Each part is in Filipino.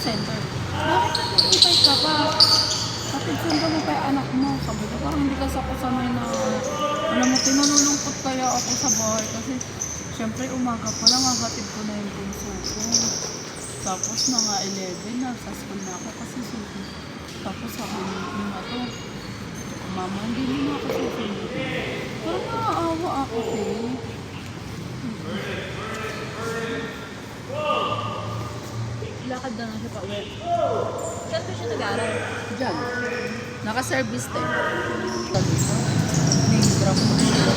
center. Bakit nag-iipay ka pa? Kapit sundo mo pa yung anak mo. Sabi ko, parang hindi kasi ako sanay na, alam mo, tinulungkot kaya ako sa bahay. Kasi, syempre, umaga pa lang, agatid ko na yung bunso ko. Tapos, mga 11 na, sa school na ako kasi sundo. Tapos, sabi niya to, mama, hindi mo na ako susundo. Parang naaawa ako, eh. Lakad na lang siya pa uwi. Saan ba siya nag-aaral? Diyan. Naka-service din. Name drop mo siya.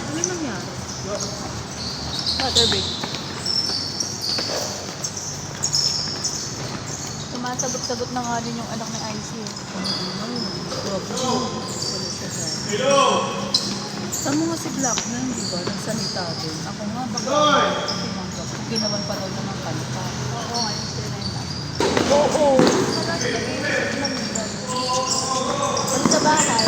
Ano nangyari? Water break. Sumasagot-sagot na nga din yung anak ni IC. Saan mo nga si Black na, di ba? Nagsalita din. Ako nga, baka tinanggap. Ginawan pa daw na ng kanta. Oo, ngayon sinenda. Oo. Pag sa bahay,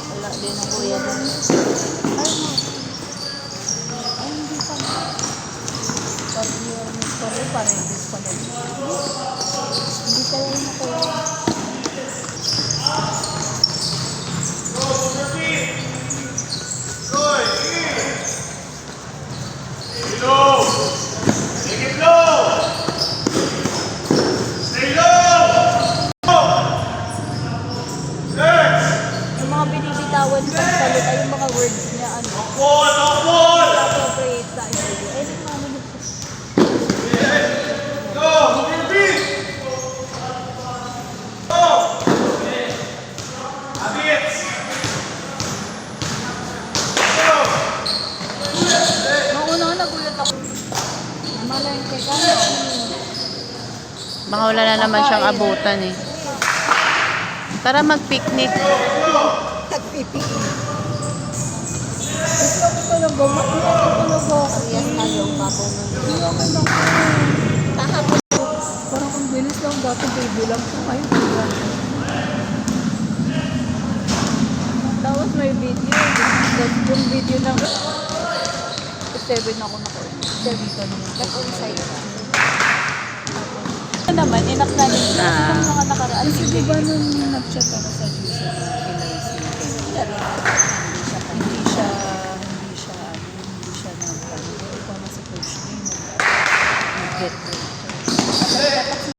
wala din ang kuya mo. Ay, hindi pa na. Sorry, parentis pa din. Hindi pa lang na kuya. Binibitawan pang salita yung mga words niya ano. Appropriate sa interview. Eh, nagmano mo po. Mauna nga nagulat ako. Malengke ka na. Baka wala na naman siyang abutan eh. Tara mag-picnic. Nagpipigil. Gusto ko talaga. Matulog ako. Yes, tayong babaw ng Tahapon. Parang ang bilis lang. Dati baby lang po kayo. Tapos may video. Yung video ng 7 ako nakuha. 7 ka naman. nag-unside ka. Ito naman, inak na rin. Ah. Ang mga nakaraan. Kasi di ba nung nag-chat ako sa Jason, hindi siya nag-get